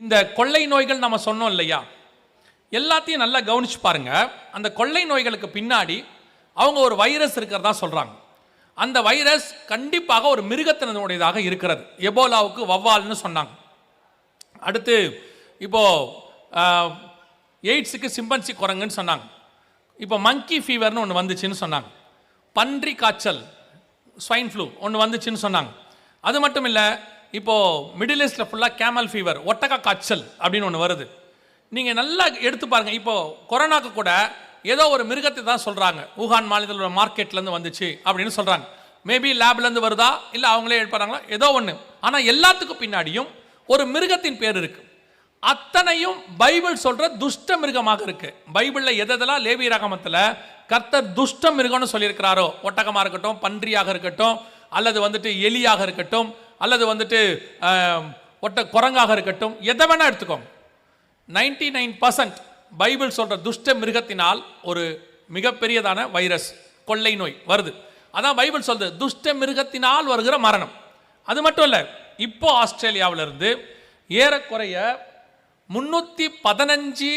இந்த கொள்ளை நோய்கள் நம்ம சொன்னோம் இல்லையா, எல்லாத்தையும் நல்லா கவனிச்சு பாருங்க. அந்த கொள்ளை நோய்களுக்கு பின்னாடி அவங்க ஒரு வைரஸ் இருக்கிறதா சொல்றாங்க. அந்த வைரஸ் கண்டிப்பாக ஒரு மிருகத்தினுடையதாக இருக்கிறது. எபோலாவுக்கு வவ்வால்னு சொன்னாங்க. அடுத்து இப்போ எய்ட்ஸுக்கு சிம்பன்சி குரங்குன்னு சொன்னாங்க. இப்போ மங்கி ஃபீவர்னு ஒன்று வந்துச்சுன்னு சொன்னாங்க. பன்றி காய்ச்சல் ஸ்வைன் ஃப்ளூ ஒன்று வந்துச்சுன்னு சொன்னாங்க. அது மட்டும் இல்லை, இப்போது மிடில் ஈஸ்டில் ஃபுல்லாக கேமல் ஃபீவர் ஒட்டக காய்ச்சல் அப்படின்னு ஒன்று வருது. நீங்கள் நல்லா எடுத்து பாருங்கள். இப்போது கொரோனாக்கு கூட ஏதோ ஒரு மிருகத்தை தான் சொல்கிறாங்க. ஊகான் மாநிலத்தில் மார்க்கெட்லேருந்து வந்துச்சு அப்படின்னு சொல்கிறாங்க. மேபி லேப்லேருந்து வருதா இல்லை அவங்களே எழுப்புறாங்களா ஏதோ ஒன்று. ஆனால் எல்லாத்துக்கும் பின்னாடியும் ஒரு மிருகத்தின் பேர் இருக்குது. அத்தனையும் பைபிள் சொல்கிற துஷ்ட மிருகமாக இருக்குது. பைபிளில் எதெல்லாம் லேவி ரகமத்தில் கர்த்தர் துஷ்ட மிருகம்னு சொல்லியிருக்கிறாரோ, ஒட்டகமாக இருக்கட்டும், பன்றியாக இருக்கட்டும், அல்லது வந்துட்டு எலியாக இருக்கட்டும், அல்லது வந்துட்டு குரங்காக இருக்கட்டும், எதை வேணால் எடுத்துக்கோங்க. 99% பைபிள் சொல்கிற துஷ்ட மிருகத்தினால் ஒரு மிகப்பெரியதான வைரஸ் கொள்ளை நோய் வருது. அதான் பைபிள் சொல்றது, துஷ்ட மிருகத்தினால் வருகிற மரணம். அது மட்டும் இல்லை, இப்போ ஆஸ்திரேலியாவிலிருந்து ஏறக்குறைய 315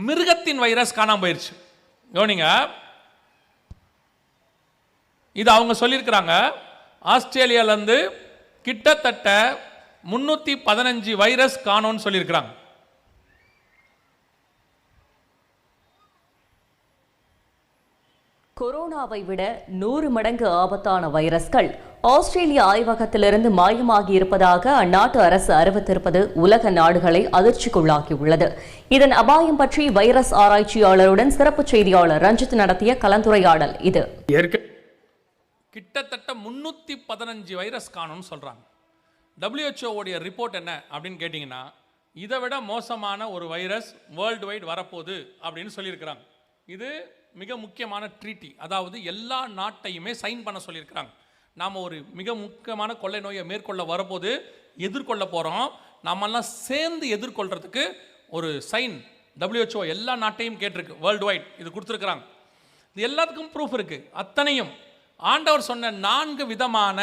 மிருகத்தின் வைரஸ் காணாம போயிருச்சு. கவனிங்க, இது அவங்க சொல்லியிருக்கிறாங்க. ஆஸ்திரேலியாவிலிருந்து கிட்டத்தட்ட 315 வைரஸ் காணோன்னு சொல்லியிருக்கிறாங்க. கொரோனாவை விட 100 மடங்கு ஆபத்தான வைரஸ்கள் ஆஸ்திரேலிய ஆய்வகத்திலிருந்து மாயமாகி இருப்பதாக அந்நாட்டு அரசு அறிவித்திருப்பது உலக நாடுகளை அதிர்ச்சிக்குள்ளாக்கியுள்ளது. இதன் அபாயம் பற்றி வைரஸ் ஆராய்ச்சியாளருடன் சிறப்பு செய்தியாளர் ரஞ்சித் நடத்திய கலந்துரையாடல் இது. கிட்டத்தட்ட 315 வைரஸ் காணும்னு சொல்றாங்க. WHO உடைய ரிப்போர்ட் என்ன அப்படின்னு கேட்டீங்கன்னா, இதை விட மோசமான ஒரு வைரஸ் வேர்ல்டு வைட் வரப்போகுது அப்படின்னு சொல்லியிருக்கிறாங்க. இது மிக முக்கியமான ட்ரீட்டி, அதாவது எல்லா நாட்டையுமே சைன் பண்ண சொல்லியிருக்கிறாங்க. நாம் ஒரு மிக முக்கியமான கொள்ளை நோயை மேற்கொள்ள வரப்போது எதிர்கொள்ள போகிறோம். நாமெல்லாம் சேர்ந்து எதிர்கொள்கிறதுக்கு ஒரு சைன் WHO எல்லா நாட்டையும் கேட்டிருக்கு, வேர்ல்டு வைட் இது கொடுத்துருக்குறாங்க. இது எல்லாத்துக்கும் ப்ரூஃப் இருக்குது. அத்தனையும் ஆண்டவர் சொன்ன 4 விதமான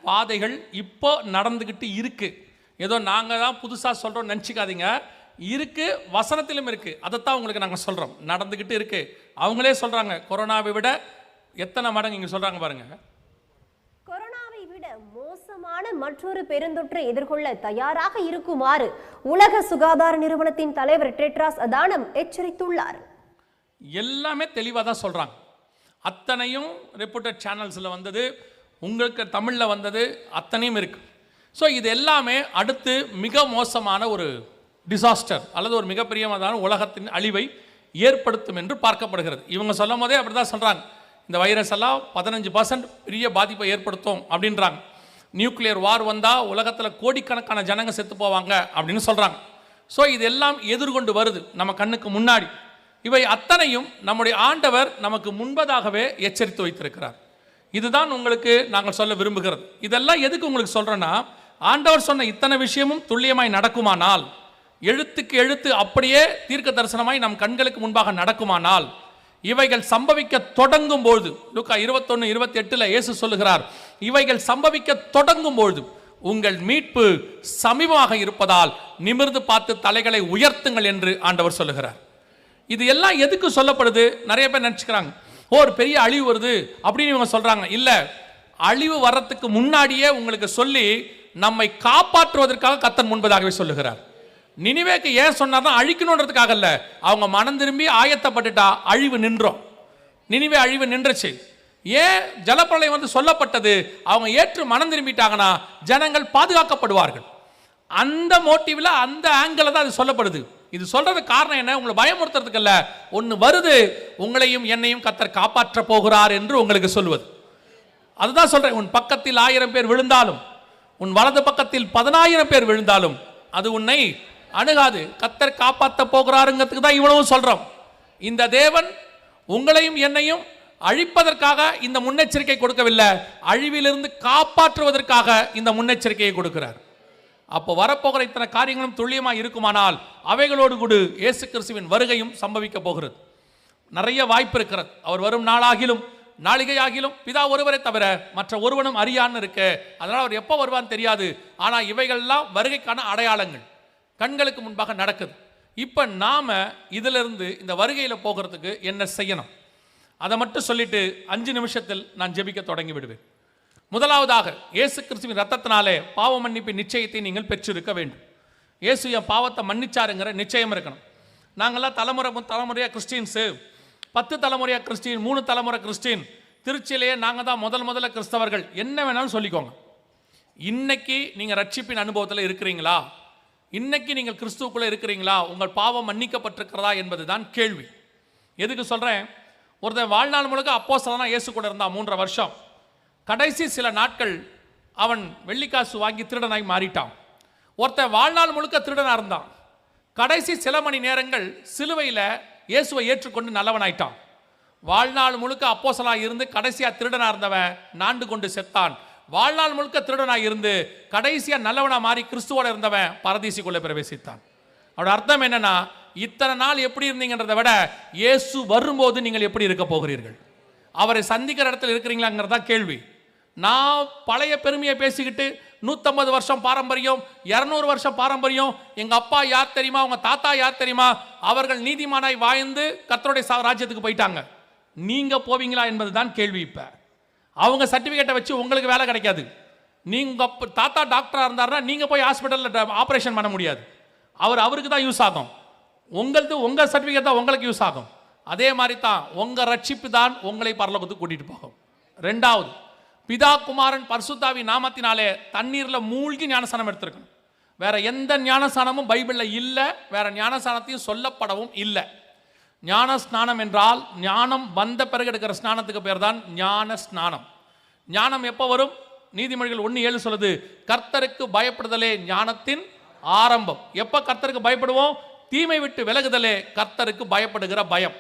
வாதைகள் இப்போ நடந்துக்கிட்டு இருக்குது. ஏதோ நாங்கள் தான் புதுசாக சொல்கிறோம் நினச்சிக்காதீங்க, இருக்கு, வசனத்திலும் இருக்கு. அதைத்தான் உங்களுக்கு நாங்கள் சொல்கிறோம், நடந்துக்கிட்டு இருக்கு. அவங்களே சொல்கிறாங்க, கொரோனாவை விட எத்தனை மடங்கு இங்கே சொல்கிறாங்க பாருங்க. கொரோனாவை விட மோசமான மற்றொரு பெருந்தொற்றை எதிர்கொள்ள தயாராக இருக்குமாறு உலக சுகாதார நிறுவனத்தின் தலைவர் டெட்ராஸ் அதானம் எச்சரித்துள்ளார். எல்லாமே தெளிவாக தான் சொல்கிறாங்க. அத்தனையும் ரிப்போர்ட்டட் சேனல்ஸில் வந்தது, உங்களுக்கு தமிழில் வந்தது, அத்தனையும் இருக்குது. ஸோ இது எல்லாமே அடுத்து மிக மோசமான ஒரு டிசாஸ்டர் அல்லது ஒரு மிகப்பெரியமான உலகத்தின் அழிவை ஏற்படுத்தும் என்று பார்க்கப்படுகிறது. இவங்க சொல்லும் போதே அப்படி தான் சொல்கிறாங்க, இந்த வைரஸ் எல்லாம் 15% பெரிய பாதிப்பை ஏற்படுத்தும் அப்படின்றாங்க. நியூக்ளியர் வார் வந்தால் உலகத்தில் கோடிக்கணக்கான ஜனங்க செத்து போவாங்க அப்படின்னு சொல்கிறாங்க. ஸோ இதெல்லாம் எதிர்கொண்டு வருது நம்ம கண்ணுக்கு முன்னாடி. இவை அத்தனையும் நம்முடைய ஆண்டவர் நமக்கு முன்பதாகவே எச்சரித்து வைத்திருக்கிறார். இதுதான் உங்களுக்கு நாங்கள் சொல்ல விரும்புகிறது. இதெல்லாம் எதுக்கு உங்களுக்கு சொல்கிறேன்னா, ஆண்டவர் சொன்ன இத்தனை விஷயமும் துல்லியமாய் நடக்குமானால், எழுத்துக்கு எழுத்து அப்படியே தீர்க்க தரிசனமாய் நம் கண்களுக்கு முன்பாக நடக்குமானால், இவைகள் சம்பவிக்க தொடங்கும் பொழுது, லூக்கா 21:28 இயேசு சொல்லுகிறார், இவைகள் சம்பவிக்க தொடங்கும் பொழுது உங்கள் மீட்பு சமீபமாக இருப்பதால் நிமிர்ந்து பார்த்து தலைகளை உயர்த்துங்கள் என்று ஆண்டவர் சொல்லுகிறார். இது எல்லாம் எதுக்கு சொல்லப்படுது? நிறைய பேர் நினைச்சுக்கிறாங்க, ஒரு பெரிய அழிவு வருது அப்படின்னு இவங்க சொல்றாங்க. இல்ல, அழிவு வர்றதுக்கு முன்னாடியே உங்களுக்கு சொல்லி நம்மை காப்பாற்றுவதற்காக கர்த்தர் முன்பதாகவே சொல்லுகிறார். நினிவேக்கு ஏன் சொன்னார்னா அழிக்கணுன்றதுக்காக இல்ல, அவங்க மனம் திரும்பி ஆயத்தப்பட்டுட்டா அழிவு நின்றோம். நினிவே அழிவு நின்றுச்சு. ஏன் ஜலப்பிரளயம் வந்து சொல்லப்பட்டது? அவங்க ஏற்று மனம் திரும்பிட்டாங்கன்னா ஜனங்கள் பாதுகாக்கப்படுவார்கள். அந்த மோட்டிவ்ல, அந்த ஆங்கிள் தான் அது சொல்லப்படுது. இது சொல்றது காரணம் என்ன? உங்களை பயமுறுத்துறதுக்கு இல்ல, ஒன்று வருது, உங்களையும் என்னையும் கர்த்தர் காப்பாற்ற போகிறார் என்று உங்களுக்கு சொல்வது. அதுதான் சொல்றேன், உன் பக்கத்தில் 1000 பேர் விழுந்தாலும், உன் வலது பக்கத்தில் 10,000 பேர் விழுந்தாலும் அது உன்னை அணுகாது. கர்த்தர் காப்பாற்ற போகிறாருங்கிறதுக்கு தான் இவ்வளவு சொல்றோம். இந்த தேவன் உங்களையும் என்னையும் அழிப்பதற்காக இந்த முன்னெச்சரிக்கை கொடுக்கவில்லை, அழிவிலிருந்து காப்பாற்றுவதற்காக இந்த முன்னெச்சரிக்கையை கொடுக்கிறார். அப்போ வரப்போகிற இத்தனை காரியங்களும் துல்லியமாக இருக்குமானால் அவைகளோடு கூட இயேசு கிறிஸ்துவின் வருகையும் சம்பவிக்க போகிறது. நிறைய வாய்ப்பு இருக்கிறது. அவர் வரும் நாளாகிலும் நாளிகையாகிலும் பிதா ஒருவரை தவிர மற்ற ஒருவனும் அறியான்னு இருக்கு. அதனால் அவர் எப்போ வருவான்னு தெரியாது. ஆனால் இவைகள்லாம் வருகைக்கான அடையாளங்கள். கண்களுக்கு முன்பாக நடக்குது. இப்போ நாம் இதிலிருந்து இந்த வருகையில் போகிறதுக்கு என்ன செய்யணும் அதை மட்டும் சொல்லிட்டு 5 நிமிஷத்தில் நான் ஜெபிக்க தொடங்கி விடுவேன். முதலாவதாக, இயேசு கிறிஸ்துவின் ரத்தத்தினாலே பாவ மன்னிப்பின் நிச்சயத்தை நீங்கள் பெற்றிருக்க வேண்டும். இயேசு என் பாவத்தை மன்னிச்சாருங்கிற நிச்சயம் இருக்கணும். நாங்கள்லாம் தலைமுறையாக கிறிஸ்டின்ஸு, 10 தலைமுறையாக கிறிஸ்டின், 3 தலைமுறை கிறிஸ்டின், திருச்சியிலேயே நாங்கள் தான் முதல்ல கிறிஸ்தவர்கள், என்ன வேணாலும் சொல்லிக்கோங்க. இன்னைக்கு நீங்கள் ரட்சிப்பின் அனுபவத்தில் இருக்கிறீங்களா? இன்னைக்கு நீங்கள் கிறிஸ்துவுக்குள்ளே இருக்கிறீங்களா? உங்கள் பாவம் மன்னிக்கப்பட்டிருக்கிறதா என்பது தான் கேள்வி. எதுக்கு சொல்கிறேன்? ஒருத்தன் வாழ்நாள் முழுக்க அப்போஸ்தலனா இயேசு கூட இருந்தான் 3.5 வருஷம். கடைசி சில நாட்கள் அவன் வெள்ளிக்காசு வாங்கி திருடனாய் மாறிட்டான். ஒருத்தன் வாழ்நாள் முழுக்க திருடனாக இருந்தான். கடைசி சில மணி நேரங்கள் சிலுவையில் இயேசுவை ஏற்றுக்கொண்டு நல்லவனாயிட்டான். வாழ்நாள் முழுக்க அப்போஸ்தலனாக இருந்து கடைசியாக திருடனாக இருந்தவன் நாண்டு கொண்டு செத்தான். வாழ்நாள் முழுக்க திருடனாக இருந்து கடைசியாக நல்லவனா மாறி கிறிஸ்துவோட இருந்தவன் பரதீசிக்குள்ளே பிரவேசித்தான். அவரோட அர்த்தம் என்னன்னா, இத்தனை நாள் எப்படி இருந்தீங்கன்றதை விட இயேசு வரும்போது நீங்கள் எப்படி இருக்க போகிறீர்கள், அவரை சந்திக்கிற இடத்துல இருக்கிறீங்களாங்கிறதா கேள்வி. நான் பழைய பெருமையை பேசிக்கிட்டு 150 வருஷம் பாரம்பரியம், 200 வருஷம் பாரம்பரியம், எங்கள் அப்பா யார் தெரியுமா, உங்கள் தாத்தா யார் தெரியுமா, அவர்கள் நீதிமானாய் வாழ்ந்து கர்த்தருடைய ராஜ்யத்துக்கு போயிட்டாங்க, நீங்கள் போவீங்களா என்பது தான் கேள்வி. இப்போ அவங்க சர்டிஃபிகேட்டை வச்சு உங்களுக்கு வேலை கிடைக்காது. நீங்கள் தாத்தா டாக்டராக இருந்தாருன்னா நீங்கள் போய் ஹாஸ்பிட்டலில் ஆப்ரேஷன் பண்ண முடியாது. அவருக்கு தான் யூஸ் ஆகும். உங்கள் சர்டிஃபிகேட் தான் உங்களுக்கு யூஸ் ஆகும். அதே மாதிரி தான் உங்கள் ரட்சிப்பு தான் உங்களை பரலோகத்துக்கு கூட்டிகிட்டு போகும். 2வது, பிதா குமாரன் பரிசுத்தாவி நாமத்தினாலே தண்ணீரில் மூழ்கி ஞானஸ்நானம் எடுத்திருக்கணும். வேற எந்த ஞானஸ்நானமும் பைபிளில் இல்லை, வேற ஞானஸ்நானத்தையும் சொல்லப்படவும் இல்லை. ஞான ஸ்நானம் என்றால் ஞானம் வந்த பிறகு எடுக்கிற ஸ்நானத்துக்கு பேர் தான் ஞான ஸ்நானம். ஞானம் எப்போ வரும்? நீதிமொழிகள் 1:7 சொல்லுது, கர்த்தருக்கு பயப்படுதலே ஞானத்தின் ஆரம்பம். எப்போ கர்த்தருக்கு பயப்படுவோம்? தீமை விட்டு விலகுதலே கர்த்தருக்கு பயப்படுகிற பயம்.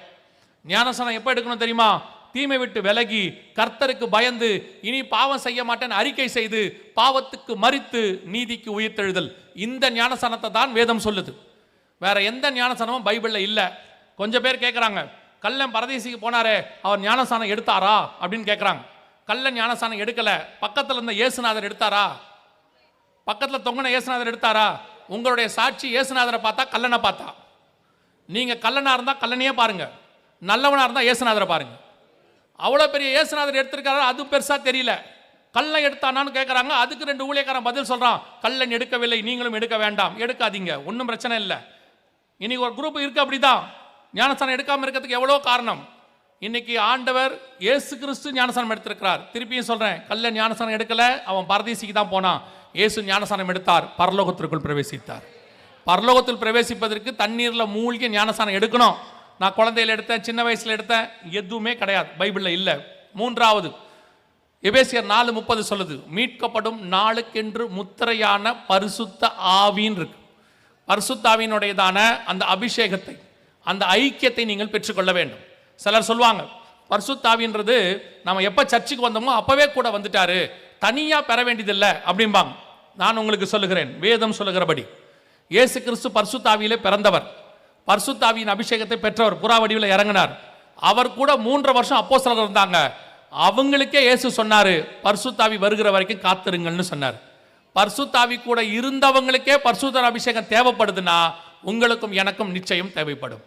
ஞானஸ்நானம் எப்போ எடுக்கணும் தெரியுமா? தீமை விட்டு விலகி கர்த்தருக்கு பயந்து இனி பாவம் செய்ய மாட்டேன்னு அறிக்கை செய்து பாவத்துக்கு மரித்து நீதிக்கு உயிர்த்தெழுதல். இந்த ஞானஸ்நானத்தை தான் வேதம் சொல்லுது. வேற எந்த ஞானஸ்நானமும் பைபிளில் இல்லை. கொஞ்சம் பேர் கேட்குறாங்க, கள்ளன் பரதேசிக்கு போனாரே அவர் ஞானஸ்நானம் எடுத்தாரா அப்படின்னு கேட்குறாங்க. கள்ளன் ஞானஸ்நானம் எடுக்கலை. பக்கத்தில் இருந்த இயேசுநாதர் எடுத்தாரா? பக்கத்தில் தொங்கின இயேசுநாதர் எடுத்தாரா? உங்களுடைய சாட்சி இயேசுநாதரை பார்த்தா கள்ளனை பார்த்தா? நீங்கள் கள்ளனாக இருந்தால் கள்ளனையே பாருங்க, நல்லவனாக இருந்தால் இயேசுநாதரை பாருங்க. அவ்வளோ பெரிய இயேசுநாதர் எடுத்திருக்காரு, அது பெருசாக தெரியல. கள்ளன் எடுத்தானான்னு கேட்குறாங்க. அதுக்கு 2 ஊழியக்காரன் பதில் சொல்கிறான், கள்ளன் எடுக்கவில்லை, நீங்களும் எடுக்க வேண்டாம். எடுக்காதீங்க, ஒன்றும் பிரச்சனை இல்லை. இன்னைக்கு ஒரு குரூப் இருக்குது அப்படிதான், ஞானஸ்நானம் எடுக்காமல் இருக்கிறதுக்கு எவ்வளோ காரணம். இன்னைக்கு ஆண்டவர் இயேசு கிறிஸ்து ஞானஸ்நானம் எடுத்திருக்கிறார். திருப்பியும் சொல்கிறேன், கள்ளன் ஞானஸ்நானம் எடுக்கலை, அவன் பரதீசிக்கு தான் போனான். இயேசு ஞானஸ்நானம் எடுத்தார், பரலோகத்திற்குள் பிரவேசித்தார். பரலோகத்தில் பிரவேசிப்பதற்கு தண்ணீரில் மூழ்கி ஞானஸ்நானம் எடுக்கணும். நான் குழந்தையில் எடுத்தேன், சின்ன வயசில் எடுத்தேன், எதுவுமே கிடையாது, பைபிளில் இல்லை. 3வது, எபேசியர் 4:30 சொல்லுது, மீட்கப்படும் நாளுக்கென்று முத்திரையான பரிசுத்த ஆவின்னு இருக்கு. பரிசுத்த ஆவியினுடையதான அந்த அபிஷேகத்தை, அந்த ஐக்கியத்தை நீங்கள் பெற்றுக்கொள்ள வேண்டும். சிலர் சொல்லுவாங்க, பரிசுத்த ஆவின்றது நம்ம எப்போ சர்ச்சுக்கு வந்தோமோ அப்போவே கூட வந்துட்டாரு, தனியாக பெற வேண்டியதில்லை அப்படிம்பாங்க. நான் உங்களுக்கு சொல்லுகிறேன், வேதம் சொல்லுகிறபடி இயேசு கிறிஸ்து பரிசுத்த ஆவியிலே பிறந்தவர், பரிசுத்த ஆவியின் அபிஷேகத்தை பெற்றவர், புறா வடிவில் இறங்கினார். அவர் கூட 3 வருஷம் அப்போஸ்தலர்கள் இருந்தாங்க. அவங்களுக்கே இயேசு சொன்னார், பரிசுத்த ஆவி வருகிற வரைக்கும் காத்திருங்கள்னு சொன்னார். பரிசுத்த ஆவி கூட இருந்தவங்களுக்கே பரிசுத்த அபிஷேகம் தேவைப்படுதுன்னா உங்களுக்கும் எனக்கும் நிச்சயம் தேவைப்படும்.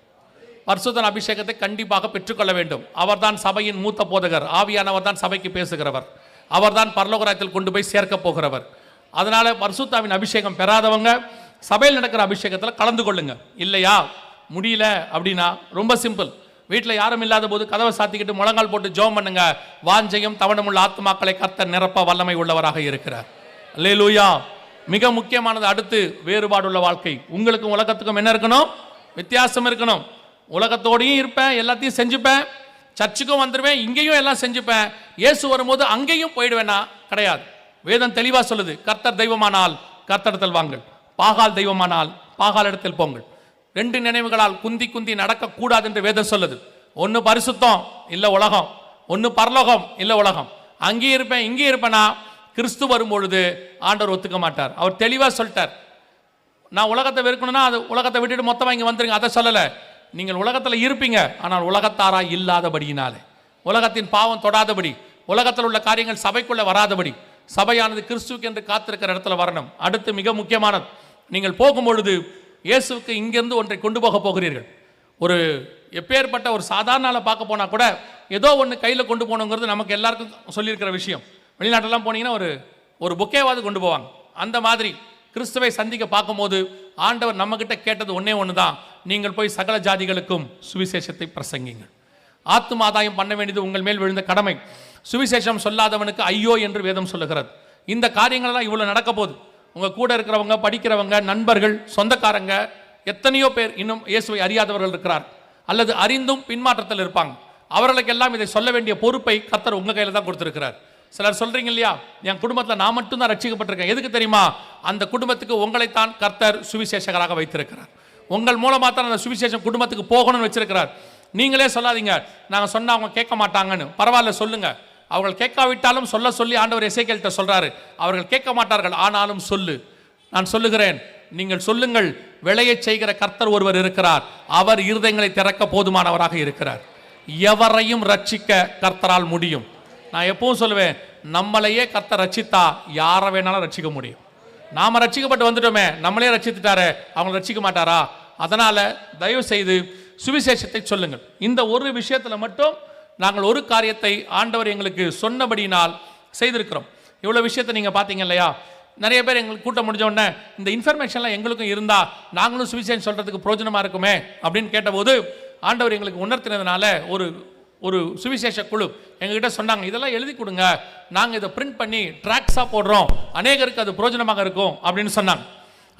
பரிசுத்த அபிஷேகத்தை கண்டிப்பாக பெற்றுக்கொள்ள வேண்டும். அவர்தான் சபையின் மூத்த போதகர், ஆவியானவர் தான் சபைக்கு பேசுகிறவர், அவர்தான் பரலோகராயத்தில் கொண்டு போய் சேர்க்க போகிறவர். அதனால பரிசுத்தாவின் அபிஷேகம் பெறாதவங்க சபையில் நடக்கிற அபிஷேகத்தில் கலந்து கொள்ளுங்க. இல்லையா முடியல அப்படின்னா ரொம்ப சிம்பிள், வீட்டில் யாரும் இல்லாத போது கதவை சாத்திக்கிட்டு முழங்கால் போட்டு ஜெபம் பண்ணுங்க. வாஞ்சையும் தவணமுள்ள ஆத்துமாக்களை கர்த்தர் நிரப்ப வல்லமை உள்ளவராக இருக்கிறார். அல்லேலூயா. மிக முக்கியமானது அடுத்து, வேறுபாடுள்ள வாழ்க்கை. உங்களுக்கும் உலகத்துக்கும் என்ன இருக்கணும்? வித்தியாசம் இருக்கணும். உலகத்தோடையும் இருப்பேன், எல்லாத்தையும் செஞ்சுப்பேன், சர்ச்சுக்கும் வந்துடுவேன், இங்கேயும் எல்லாம் செஞ்சுப்பேன், இயேசு வரும்போது அங்கேயும் போயிடுவேனா? கிடையாது. வேதம் தெளிவாக சொல்லுது, கர்த்தர் தெய்வமானால் கர்த்தரிடத்தில் வாங்கள், பாகால் தெய்வமானால் பாகால் இடத்தில் போங்கள். 2 நினைவுகளால் குந்தி குந்தி நடக்கக்கூடாது என்று வேதம் சொல்லுது. ஒன்று பரிசுத்தம் இல்லை உலகம், ஒன்று பரலோகம் இல்லை உலகம். அங்கேயும் இருப்பேன் இங்கேயும் இருப்பேனா? கிறிஸ்து வரும்பொழுது ஆண்டவர் ஒத்துக்க மாட்டார். அவர் தெளிவாக சொல்லிட்டார், நான் உலகத்தை வெறுக்கணும்னா அது உலகத்தை விட்டுட்டு மொத்தமாக இங்கே வந்துருங்க, அதை சொல்லலை. நீங்கள் உலகத்தில் இருப்பீங்க, ஆனால் உலகத்தாரா இல்லாதபடியினாலே, உலகத்தின் பாவம் தொடாதபடி, உலகத்தில் உள்ள காரியங்கள் சபைக்குள்ளே வராதபடி, சபையானது கிறிஸ்துவுக்கு என்று காத்திருக்கிற இடத்துல வரணும். அடுத்து மிக முக்கியமானது, நீங்கள் போகும்பொழுது இயேசுவுக்கு இங்கிருந்து ஒன்றை கொண்டு போக போகிறீர்கள். ஒரு எப்பேற்பட்ட ஒரு சாதாரண ஆளை பார்க்க போனால் கூட ஏதோ ஒன்று கையில் கொண்டு போகணுங்கிறது நமக்கு எல்லாருக்கும் சொல்லியிருக்கிற விஷயம். வெளிநாட்டெல்லாம் போனீங்கன்னா ஒரு பொக்கேவாவது கொண்டு போவாங்க. அந்த மாதிரி கிறிஸ்துவை சந்திக்க பார்க்கும்போது ஆண்டவர் நம்மக்கிட்ட கேட்டது ஒன்று தான், நீங்கள் போய் சகல ஜாதிகளுக்கும் சுவிசேஷத்தை பிரசங்கிங்கள். ஆத்துமாதாயம் பண்ண வேண்டியது உங்கள் மேல் விழுந்த கடமை. சுவிசேஷம் சொல்லாதவனுக்கு ஐயோ என்று வேதம் சொல்லுகிறது. இந்த காரியங்கள்லாம் இவ்வளோ நடக்க போகுது. உங்கள் கூட இருக்கிறவங்க, படிக்கிறவங்க, நண்பர்கள், சொந்தக்காரங்க, எத்தனையோ பேர் இன்னும் இயேசுவை அறியாதவர்கள் இருக்கிறார், அல்லது அறிந்தும் பின்மாற்றத்தில் இருப்பாங்க. அவர்களுக்கெல்லாம் இதை சொல்ல வேண்டிய பொறுப்பை கர்த்தர் உங்கள் கையில் தான் கொடுத்துருக்கிறார். சிலர் சொல்றீங்க இல்லையா, என் குடும்பத்தில் நான் மட்டும்தான் ரட்சிக்கப்பட்டிருக்கேன். எதுக்கு தெரியுமா? அந்த குடும்பத்துக்கு உங்களைத்தான் கர்த்தர் சுவிசேஷகராக வைத்திருக்கிறார். உங்கள் மூலமாக தான் அந்த சுவிசேஷம் குடும்பத்துக்கு போகணும்னு வச்சிருக்கிறார். நீங்களே சொல்லாதீங்க, நாங்கள் சொன்னால் அவங்க கேட்க மாட்டாங்கன்னு. பரவாயில்ல, சொல்லுங்க. அவர்கள் கேட்காவிட்டாலும் சொல்ல சொல்லி ஆண்டவர் எசேக்கியேல்கிட்ட சொல்றாரு, அவர்கள் கேட்க மாட்டார்கள், ஆனாலும் சொல்லு. நான் சொல்லுகிறேன், நீங்கள் சொல்லுங்கள். விளையை செய்கிற கர்த்தர் ஒருவர் இருக்கிறார், அவர் இருதயங்களை திறக்க போதுமானவராக இருக்கிறார். எவரையும் ரட்சிக்க கர்த்தரால் முடியும். நான் எப்பவும் சொல்லுவேன், நம்மளையே கர்த்தர் ரட்சித்தா யாரை வேணாலும் ரட்சிக்க முடியும். நாம ரட்சிக்கப்பட்டு வந்துட்டோமே, நம்மளே ரட்சித்துட்டாரு, அவங்க ரட்சிக்க மாட்டாரா? அதனால தயவு செய்து சுவிசேஷத்தை சொல்லுங்கள். இந்த ஒரு விஷயத்தில் மட்டும் நாங்கள் ஒரு காரியத்தை ஆண்டவர் எங்களுக்கு சொன்னபடினால் செய்திருக்கிறோம். இவ்வளோ விஷயத்தை நீங்கள் பார்த்தீங்க இல்லையா? நிறைய பேர் எங்களுக்கு கூட்டம் முடிஞ்ச உடனே இந்த இன்ஃபர்மேஷன்லாம் எங்களுக்கும் இருந்தால் நாங்களும் சுவிசேஷம் சொல்கிறதுக்கு பிரோஜனமாக இருக்குமே அப்படின்னு கேட்டபோது ஆண்டவர் எங்களுக்கு உணர்த்தினதுனால ஒரு சுவிசேஷ குழு எங்ககிட்ட சொன்னாங்க, இதெல்லாம் எழுதி கொடுங்க, நாங்கள் இதை பிரிண்ட் பண்ணி ட்ராக்ஸாக போடுறோம், அநேகருக்கு அது பிரோஜனமாக இருக்கும் அப்படின்னு சொன்னாங்க.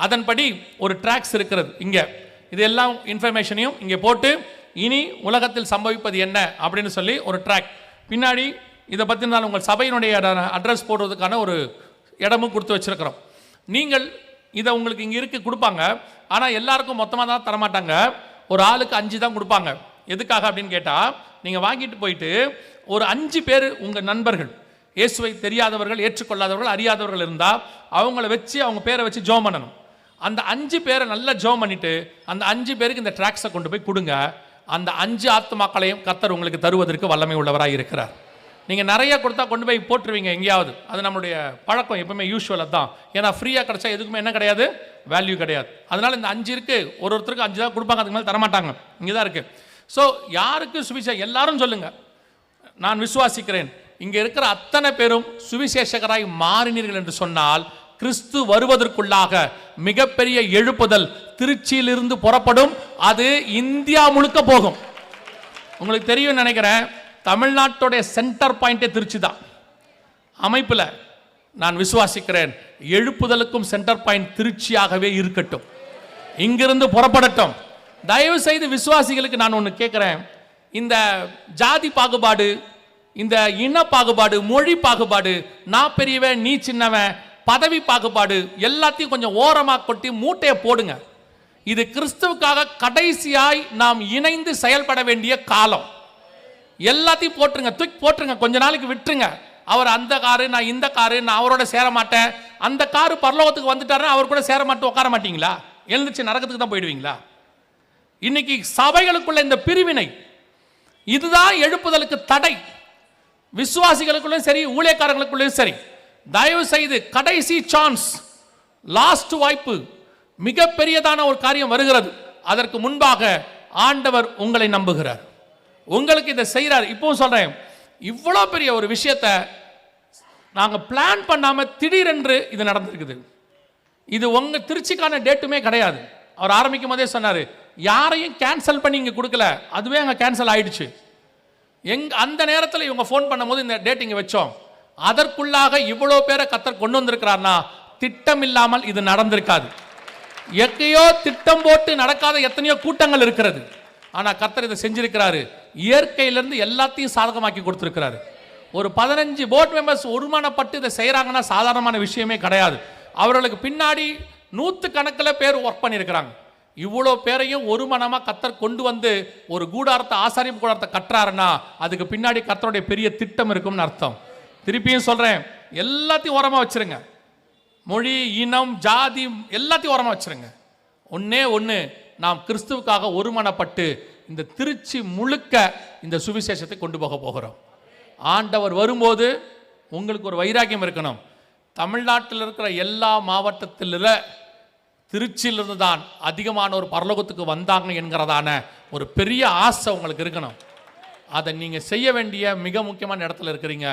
அதன்படி ஒரு ட்ராக்ஸ் இருக்கிறது இங்கே. இது எல்லாம் இன்ஃபர்மேஷனையும் இங்கே போட்டு இனி உலகத்தில் சம்பவிப்பது என்ன அப்படின்னு சொல்லி ஒரு ட்ராக் பின்னாடி இதை பற்றினாலும் உங்கள் சபையினுடைய அட்ரஸ் போடுறதுக்கான ஒரு இடமும் கொடுத்து வச்சிருக்கிறோம். நீங்கள் இதை உங்களுக்கு இங்கே இருக்கு கொடுப்பாங்க, ஆனால் எல்லாருக்கும் மொத்தமாக தான் தரமாட்டாங்க. ஒரு ஆளுக்கு 5 தான் கொடுப்பாங்க. எதுக்காக அப்படின்னு கேட்டால், நீங்கள் வாங்கிட்டு போயிட்டு ஒரு 5 பேர் உங்கள் நண்பர்கள், இயேசுவை தெரியாதவர்கள், ஏற்றுக்கொள்ளாதவர்கள், அறியாதவர்கள் இருந்தால் அவங்கள வச்சு அவங்க பேரை வச்சு ஜெபம் பண்ணணும். அந்த 5 பேரை நல்லா ஜெபம் பண்ணிட்டு அந்த 5 பேருக்கு இந்த ட்ராக்ஸை கொண்டு போய் கொடுங்க. அந்த 5 ஆத்துமாக்களையும் கர்த்தர் உங்களுக்கு தருவதற்கு வல்லமை உள்ளவராக இருக்கிறார். நீங்கள் நிறைய கொடுத்தா கொண்டு போய் போட்டுருவீங்க எங்கேயாவது. அது நம்மளுடைய பழக்கம், எப்பவுமே யூஸ்வலாக தான். ஏன்னா ஃப்ரீயாக கிடைச்சா எதுக்குமே என்ன கிடையாது, வேல்யூ கிடையாது. அதனால் இந்த 5 இருக்குது, ஒருத்தருக்கு 5 தான் கொடுப்பாங்க, அதுக்கு மேலே தரமாட்டாங்க. இங்கே தான் இருக்குது. ஸோ யாருக்கு சுவிசேஷம் எல்லாரும் சொல்லுங்க, நான் விசுவாசிக்கிறேன் இங்கே இருக்கிற அத்தனை பேரும் சுவிசேஷகராய் மாறினீர்கள் என்று சொன்னால் கிறிஸ்து வருவதற்குள்ளாக மிகப்பெரிய எழுப்புதல் திருச்சியிலிருந்து புறப்படும். அது இந்தியா முழுக்க போகும். உங்களுக்கு தெரியும் நினைக்கிறேன், தமிழ்நாட்டுடைய சென்டர் பாயிண்டே திருச்சி தான் அமைப்பில். நான் விசுவாசிக்கிறேன் எழுப்புதலுக்கும் சென்டர் பாயிண்ட் திருச்சியாகவே இருக்கட்டும், இங்கிருந்து புறப்படட்டும். தயவு செய்து விசுவாசிகளுக்கு நான் ஒன்று கேட்குறேன், இந்த ஜாதி பாகுபாடு, இந்த இன பாகுபாடு, மொழி பாகுபாடு, நான் பெரியவன் நீ சின்னவன், பதவி பாகுபாடு எல்லாத்தையும் கொஞ்சம் ஓரமாக கொட்டி மூட்டையை போடுங்க. இது கிறிஸ்துவுக்காக கடைசியாய் நாம் இணைந்து செயல்பட வேண்டிய காலம். எல்லாத்தையும் போட்டுருங்க, தூக்கி போட்டுருங்க, கொஞ்ச நாளைக்கு விட்டுருங்க. அவர் அந்த காரு, நான் இந்த காரு, நான் அவரோட சேர மாட்டேன். அந்த காரு பரலோகத்துக்கு வந்துட்டாருன்னா அவர் கூட சேர மாட்டேன் உட்கார மாட்டீங்களா? எழுந்துச்சு நரகத்துக்கு தான் போயிடுவீங்களா? இன்னைக்கு சபைகளுக்குள்ள இந்த பிரிவினை இதுதான் எழுப்புதலுக்கு தடை. விசுவாசிகளுக்குள்ளும் சரி, ஊழியக்காரர்களுக்குள்ளும் சரி, தயவு செய்து கடைசி சான்ஸ், லாஸ்ட் வாய்ப்பு, மிகப்பெரியதான ஒரு காரியம் வருகிறது. அதற்கு முன்பாக ஆண்டவர் உங்களை நம்புகிறார், உங்களுக்கு இதை செய்கிறார். இப்போ சொல்றேன், இவ்வளோ பெரிய ஒரு விஷயத்தை நாங்கள் பிளான் பண்ணாமல் திடீரென்று இது நடந்திருக்குது. இது உங்க திருச்சிக்கான டேட்டுமே கிடையாது. அவர் ஆரம்பிக்கும் போதே சொன்னார், யாரையும் கேன்சல் பண்ணி இங்கே கொடுக்கல, அதுவே அங்கே கேன்சல் ஆயிடுச்சு. அந்த நேரத்தில் இவங்க ஃபோன் பண்ணும்போது இந்த டேட் இங்கே வச்சோம். அதற்குள்ளாக இவ்வளோ பேரை கர்த்தர் கொண்டு வந்திருக்கிறார்னா திட்டம் இல்லாமல் இது நடந்திருக்காது. எக்கையோ திட்டம் போட்டு நடக்காத எத்தனையோ கூட்டங்கள் இருக்கிறது. ஆனால் கர்த்தர் இதை செஞ்சிருக்கிறாரு. இயற்கையிலிருந்து எல்லாத்தையும் சாதகமாக்கி கொடுத்துருக்கிறாரு. ஒரு 15 போர்ட் மெம்பர்ஸ் ஒருமானப்பட்டு இதை செய்கிறாங்கன்னா சாதாரணமான விஷயமே கிடையாது. அவர்களுக்கு பின்னாடி 100 கணக்கில் பேர் ஒர்க் பண்ணியிருக்கிறாங்க. இவ்வளோ பேரையும் ஒரு மனமாக கர்த்தர் கொண்டு வந்து ஒரு கூடாரத்தை, ஆசாரிப்பு கூடாரத்தை கட்டுறாருன்னா அதுக்கு பின்னாடி கர்த்தருடைய பெரிய திட்டம் இருக்கும்னு அர்த்தம். திருப்பியும் சொல்கிறேன், எல்லாத்தையும் ஓரமாக வச்சுருங்க. மொழி, இனம், ஜாதி எல்லாத்தையும் ஓரமாக வச்சுருங்க. ஒன்றே ஒன்று, நாம் கிறிஸ்துவுக்காக ஒருமனப்பட்டு இந்த திருச்சி முழுக்க இந்த சுவிசேஷத்தை கொண்டு போக போகிறோம். ஆண்டவர் வரும்போது உங்களுக்கு ஒரு வைராக்கியம் இருக்கணும். தமிழ்நாட்டில் இருக்கிற எல்லா மாவட்டத்தில் திருச்சியிலிருந்து தான் அதிகமானோர் பரலோகத்துக்கு வந்தாங்க என்கிறதான ஒரு பெரிய ஆசை உங்களுக்கு இருக்கணும். அதை நீங்கள் செய்ய வேண்டிய மிக முக்கியமான இடத்துல இருக்கிறீங்க.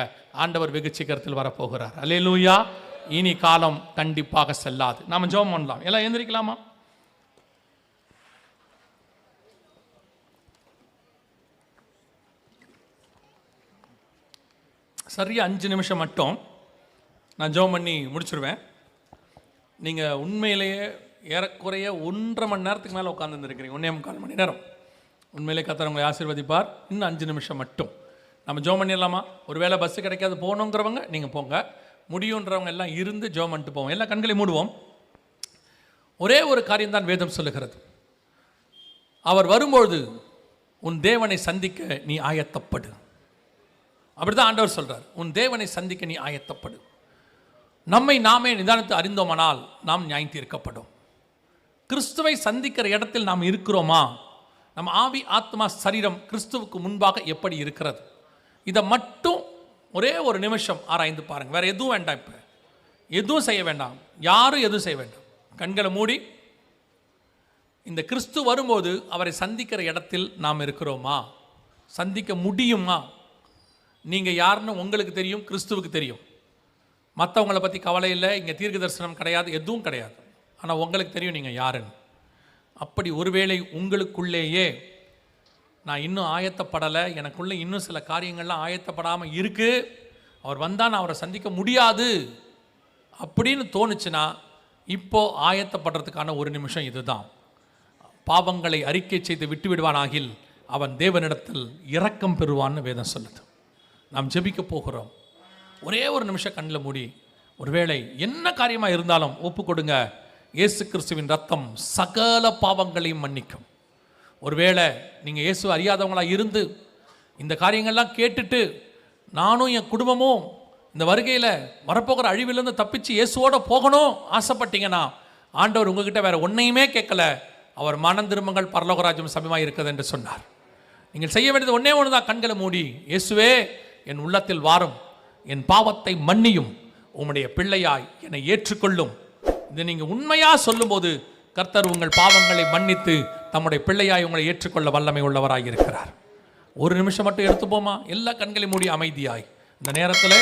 ஆண்டவர் வெகு சீக்கிரத்தில் வரப்போகிறார். அல்லேலூயா. இனி காலம் கண்டிப்பாக செல்லாது. நாம ஜெபம் பண்ணலாம். எல்லாம் எந்திரிக்கலாமா? சரியா 5 நிமிஷம் மட்டும் நான் ஜெபம் பண்ணி முடிச்சிருவேன். நீங்கள் உண்மையிலேயே ஏறக்குறைய 1.5 மணி நேரத்துக்கு மேலே உட்காந்துருக்கிறீங்க. 1.25 மணி நேரம். உண்மையிலே கர்த்தர் உங்களை ஆசீர்வதிப்பார். இன்னும் 5 நிமிஷம் மட்டும் நம்ம ஜெபம் பண்ணிடலாமா? ஒரு வேளை பஸ்ஸு கிடைக்காது போகணுங்கிறவங்க நீங்கள் போங்க, முடியுன்றவங்க எல்லாம் இருந்து ஜெபம் பண்ணிட்டு போவோம். எல்லாம் கண்களை மூடுவோம். ஒரே ஒரு காரியம்தான் வேதம் சொல்லுகிறது. அவர் வரும்பொழுது உன் தேவனை சந்திக்க நீ ஆயத்தப்படு. அப்படிதான் ஆண்டவர் சொல்றார். உன் தேவனை சந்திக்க நீ ஆயத்தப்படு. நம்மை நாமே நிதானித்து அறிந்தோமானால் நாம் நியாயம் தீர்க்கப்படும். கிறிஸ்துவை சந்திக்கிற இடத்தில் நாம் இருக்கிறோமா? நம்ம ஆவி ஆத்மா சரீரம் கிறிஸ்துவுக்கு முன்பாக எப்படி இருக்கிறது? இதை மட்டும் ஒரே ஒரு நிமிஷம் ஆராய்ந்து பாருங்க. வேற எதுவும் வேண்டாம். இப்போ எதுவும் செய்ய வேண்டாம். யாரும் எதுவும் செய்ய வேண்டாம். கண்களை மூடி இந்த கிறிஸ்து வரும்போது அவரை சந்திக்கிற இடத்தில் நாம் இருக்கிறோமா? சந்திக்க முடியுமா? நீங்கள் யாருன்னு உங்களுக்கு தெரியும், கிறிஸ்துவுக்கு தெரியும். மற்றவங்களை பற்றி கவலை இல்லை. இங்கே தீர்க்க தரிசனம் கிடையாது, எதுவும் கிடையாது. ஆனால் உங்களுக்கு தெரியும் நீங்கள் யாருன்னு. அப்படி ஒருவேளை உங்களுக்குள்ளேயே நான் இன்னும் ஆயத்தப்படலை, எனக்குள்ளே இன்னும் சில காரியங்கள்லாம் ஆயத்தப்படாமல் இருக்குது, அவர் வந்தால் நான் அவரை சந்திக்க முடியாது அப்படின்னு தோணுச்சுன்னா இப்போது ஆயத்தப்படுறதுக்கான ஒரு நிமிஷம் இதுதான். பாவங்களை அறிக்கை செய்து விட்டு விடுவானாகில் அவன் தேவனிடத்தில் இரக்கம் பெறுவான்னு வேதம் சொல்லுது. நாம் ஜெபிக்க போகிறோம். ஒரே ஒரு நிமிஷம் கண்ணில் மூடி ஒருவேளை என்ன காரியமாக இருந்தாலும் ஒப்பு கொடுங்க. இயேசு கிறிஸ்துவின் ரத்தம் சகல பாவங்களையும் மன்னிக்கும். ஒருவேளை நீங்கள் இயேசு அறியாதவங்களாக இருந்து இந்த காரியங்கள்லாம் கேட்டுட்டு நானும் என் குடும்பமும் இந்த வருகையில் வரப்போகிற அழிவிலிருந்து தப்பிச்சு இயேசுவோட போகணும் ஆசைப்பட்டீங்கன்னா ஆண்டவர் உங்ககிட்ட வேற ஒன்றையுமே கேட்கல. அவர் மனம் திரும்புங்கள், பரலோகராஜ்யம் சமீபமாக இருக்குது என்று சொன்னார். நீங்கள் செய்ய வேண்டியது ஒன்றே ஒன்று தான். கண்களை மூடி இயேசுவே என் உள்ளத்தில் வாரும், என் பாவத்தை மன்னியும், உம்முடைய பிள்ளையாய் என்னை ஏற்றுக்கொள்ளும். இதை நீங்கள் உண்மையாக சொல்லும்போது கர்த்தர் உங்கள் பாவங்களை மன்னித்து தம்முடைய பிள்ளையாய் உங்களை ஏற்றுக்கொள்ள வல்லமை உள்ளவராய் இருக்கிறார். ஒரு நிமிஷம் மட்டும் எடுத்துப்போமா? எல்லா கண்களையும் மூடி அமைதியாய் இந்த நேரத்தில்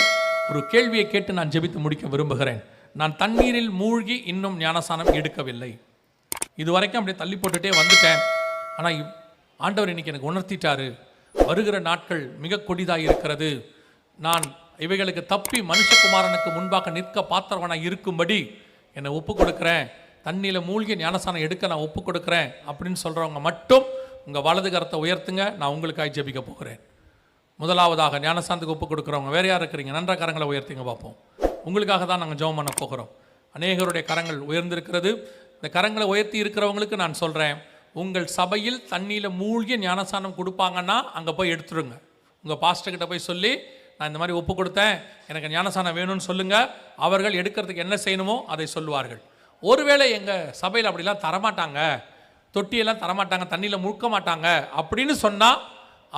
ஒரு கேள்வியை கேட்டு நான் ஜெபித்து முடிக்க விரும்புகிறேன். நான் தண்ணீரில் மூழ்கி இன்னும் ஞானஸ்நானம் எடுக்கவில்லை. இதுவரைக்கும் அப்படியே தள்ளி போட்டுட்டே வந்துட்டேன். ஆனால் ஆண்டவர் இன்னைக்கு எனக்கு உணர்த்திட்டாரு, வருகிற நாட்கள் மிக கொடிதாக இருக்கிறது. நான் இவைகளுக்கு தப்பி மனுஷகுமாரனுக்கு முன்பாக நிற்க பாத்திரவனாக இருக்கும்படி என்னை ஒப்பு கொடுக்குறேன், தண்ணியில் மூழ்கி ஞானஸ்நானம் எடுக்க நான் ஒப்பு கொடுக்குறேன் அப்படின்னு சொல்கிறவங்க மட்டும் உங்கள் வலது கரத்தை உயர்த்துங்க. நான் உங்களுக்காக ஜெபிக்க போகிறேன். முதலாவதாக ஞானஸ்நானத்துக்கு ஒப்பு கொடுக்குறவங்க வேறு யார் இருக்கிறீங்க? நன்ற கரங்களை உயர்த்திங்க பார்ப்போம். உங்களுக்காக தான் நாங்கள் ஜெபம் பண்ண போகிறோம். அநேகருடைய கரங்கள் உயர்ந்திருக்கிறது. இந்த கரங்களை உயர்த்தி இருக்கிறவங்களுக்கு நான் சொல்கிறேன், உங்கள் சபையில் தண்ணியில் மூழ்கி ஞானஸ்நானம் கொடுப்பாங்கன்னா அங்கே போய் எடுத்துடுங்க. உங்கள் பாஸ்டர்கிட்ட போய் சொல்லி நான் இந்த மாதிரி ஒப்பு கொடுத்தேன், எனக்கு ஞானஸ்நானம் வேணும்னு சொல்லுங்கள். அவர்கள் எடுக்கிறதுக்கு என்ன செய்யணுமோ அதை சொல்லுவார்கள். ஒருவேளை எங்கள் சபையில் அப்படிலாம் தரமாட்டாங்க, தொட்டியெல்லாம் தரமாட்டாங்க, தண்ணியில் முழுக்க மாட்டாங்க அப்படின்னு சொன்னால்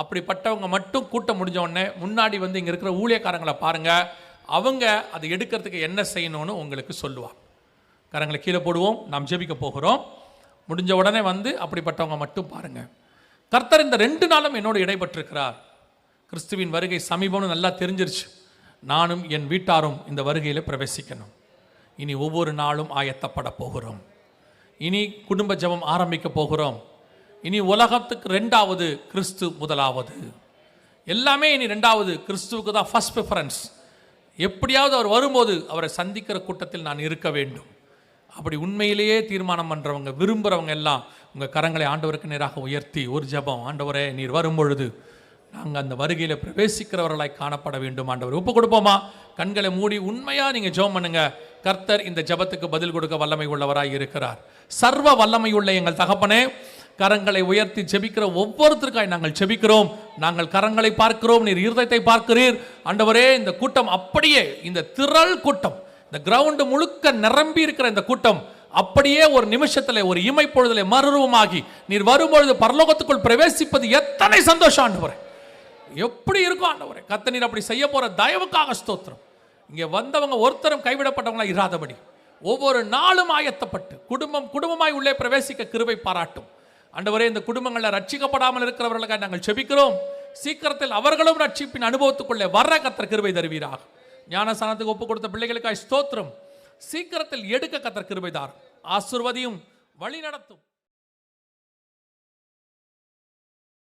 அப்படிப்பட்டவங்க மட்டும் கூட்டம் முடிஞ்ச உடனே முன்னாடி வந்து இங்கே இருக்கிற ஊழியக்காரங்களை பாருங்கள், அவங்க அதை எடுக்கிறதுக்கு என்ன செய்யணும்னு உங்களுக்கு சொல்லுவாங்க. கரங்களை கீழே போடுவோம். நாம் ஜெபிக்க போகிறோம். முடிஞ்ச உடனே வந்து அப்படிப்பட்டவங்க மட்டும் பாருங்கள். கர்த்தர் இந்த 2 நாளும் என்னோடு இடைப்பட்டிருக்கிறார். கிறிஸ்துவின் வருகை சமீபம்னு நல்லா தெரிஞ்சிருச்சு. நானும் என் வீட்டாரும் இந்த வருகையில் பிரவேசிக்கணும். இனி ஒவ்வொரு நாளும் ஆயத்தப்பட போகிறோம். இனி குடும்ப ஜெபம் ஆரம்பிக்க போகிறோம். இனி உலகத்துக்கு 2வது, கிறிஸ்து 1வது. எல்லாமே இனி 2வது. கிறிஸ்துவுக்கு தான் ஃபர்ஸ்ட் ப்ரிஃபரன்ஸ். எப்படியாவது அவர் வரும்போது அவரை சந்திக்கிற கூட்டத்தில் நான் இருக்க வேண்டும். அப்படி உண்மையிலேயே தீர்மானம் பண்ணுறவங்க, விரும்புகிறவங்க எல்லாம் உங்கள் கரங்களை ஆண்டவருக்கு நேராக உயர்த்தி ஒரு ஜெபம். ஆண்டவரே, நீர் வரும்பொழுது நாங்கள் அந்த வருகையில் பிரவேசிக்கிறவர்களாய் காணப்பட வேண்டும். ஆண்டவர் ஒப்பு கொடுப்போமா? கண்களை மூடி உண்மையாக நீங்கள் ஜெபம் பண்ணுங்க. கர்த்தர் இந்த ஜெபத்துக்கு பதில் கொடுக்க வல்லமை உள்ளவராய் இருக்கிறார். சர்வ வல்லமை உள்ள எங்கள் தகப்பனே, கரங்களை உயர்த்தி ஜெபிக்கிற ஒவ்வொருத்தருக்காய் நாங்கள் ஜெபிக்கிறோம். நாங்கள் கரங்களை பார்க்கிறோம், நீர் இருதயத்தை பார்க்கிறீர். ஆண்டவரே, இந்த கூட்டம் அப்படியே, இந்த திரள் கூட்டம், இந்த கிரவுண்டு முழுக்க நிரம்பி இருக்கிற இந்த கூட்டம் அப்படியே ஒரு நிமிஷத்தில், ஒரு இமைப்பொழுதில் மறுரூபமாகி நீர் வரும்பொழுது பரலோகத்துக்குள் பிரவேசிப்பது எத்தனை சந்தோஷம் ஆண்டவரே! எப்படி இருக்கும் ஆண்டவரே! கர்த்தர் நீர் அப்படி செய்ய போற தயவுக்காக ஸ்தோத்திரம். இங்கே வந்தவங்க ஒருத்தரும் கைவிடப்பட்டவங்களா இராதபடி ஒவ்வொரு நாளும் ஆயத்தப்பட்டு குடும்பமாய் உள்ளே பிரவேசிக்க கிருபை பாராட்டும். ஆண்டவரே, இந்த குடும்பங்களில் ரட்சிக்கப்படாமல் இருக்கிறவர்களுக்காக நாங்கள் செபிக்கிறோம். சீக்கிரத்தில் அவர்களும் ரட்சிப்பின் அனுபவத்துக்குள்ளே வர கர்த்தர் கிருபை தருவீராக. ஞானஸ்நானத்துக்கு ஒப்பு கொடுத்த பிள்ளைகளுக்காய் ஸ்தோத்திரம். சீக்கிரத்தில் எடுக்க கர்த்தர் கிருபை தாரும். ஆசீர்வதியும், வழி நடத்தும்.